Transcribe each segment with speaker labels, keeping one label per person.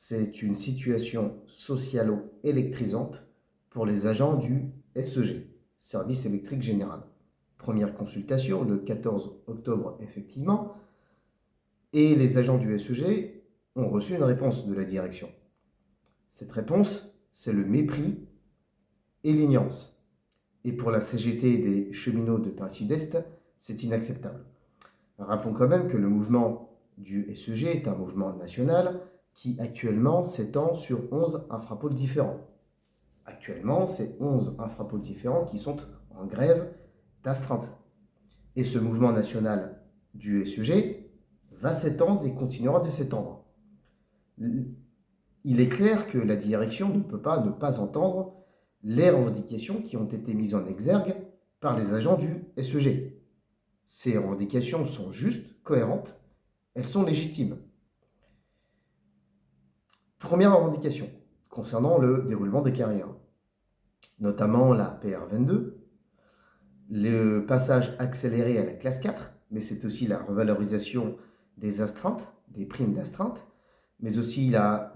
Speaker 1: c'est une situation socialo-électrisante pour les agents du SEG, Service électrique général. Première consultation le 14 octobre, effectivement, et les agents du SEG ont reçu une réponse de la direction. Cette réponse, c'est le mépris et l'ignorance. Et pour la CGT des cheminots de Paris Sud-Est, c'est inacceptable. Rappelons quand même que le mouvement du SEG est un mouvement national qui actuellement s'étend sur 11 infrapoles différents. Actuellement, c'est 11 infrapoles différents qui sont en grève d'astreinte. Et ce mouvement national du SEG va s'étendre et continuera de s'étendre. Il est clair que la direction ne peut pas ne pas entendre les revendications qui ont été mises en exergue par les agents du SEG. Ces revendications sont justes, cohérentes, elles sont légitimes. Première revendication concernant le déroulement des carrières, notamment la PR22, le passage accéléré à la classe 4, mais c'est aussi la revalorisation des astreintes, des primes d'astreinte, mais aussi la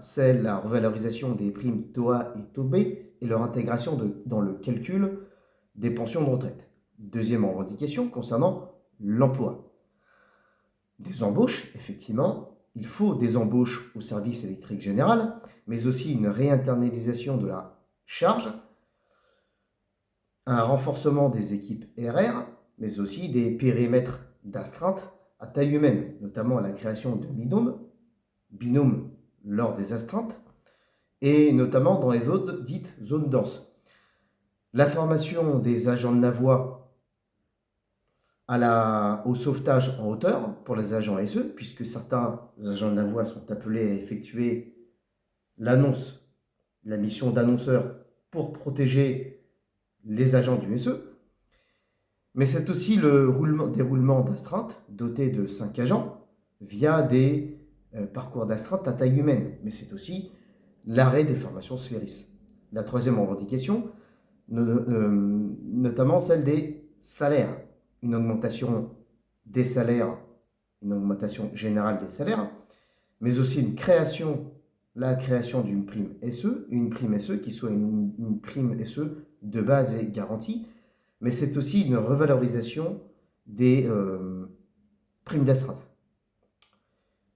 Speaker 1: revalorisation des primes TOA et TOB et leur intégration dans le calcul des pensions de retraite. Deuxième revendication concernant l'emploi. Des embauches, effectivement, il faut des embauches au service électrique général, mais aussi une réinternalisation de la charge, un renforcement des équipes RR, mais aussi des périmètres d'astreinte à taille humaine, notamment la création de binômes lors des astreintes, et notamment dans les zones dites zones denses. La formation des agents de Navois au sauvetage en hauteur pour les agents SE, puisque certains agents de Navois sont appelés à effectuer la mission d'annonceur pour protéger les agents du SE. Mais c'est aussi le déroulement d'astreinte doté de 5 agents via des parcours d'astreinte à taille humaine. Mais c'est aussi l'arrêt des formations SFERIS. La troisième revendication, notamment celle des salaires. Une augmentation des salaires, une augmentation générale des salaires, mais aussi la création d'une prime SE, une prime SE qui soit une prime SE de base et garantie, mais c'est aussi une revalorisation des primes d'astreinte.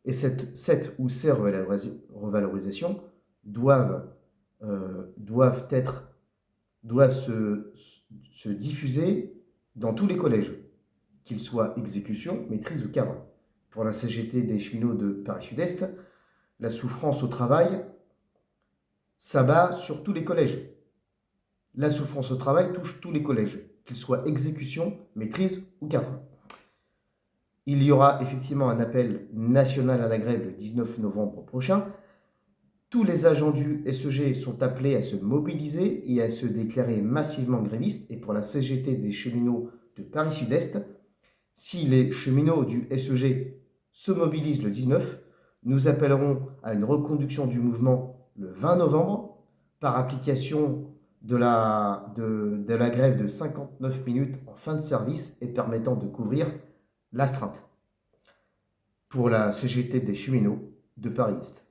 Speaker 1: Et cette ou ces revalorisations doivent se diffuser dans tous les collèges, qu'ils soient exécution, maîtrise ou cadre. Pour la CGT des cheminots de Paris Sud-Est, la souffrance au travail s'abat sur tous les collèges. La souffrance au travail touche tous les collèges, qu'ils soient exécution, maîtrise ou cadre. Il y aura effectivement un appel national à la grève le 19 novembre prochain. Tous les agents du SEG sont appelés à se mobiliser et à se déclarer massivement grévistes. Et pour la CGT des cheminots de Paris Sud-Est, si les cheminots du SEG se mobilisent le 19, nous appellerons à une reconduction du mouvement le 20 novembre par application de la grève de 59 minutes en fin de service et permettant de couvrir l'astreinte. Pour la CGT des cheminots de Paris Est.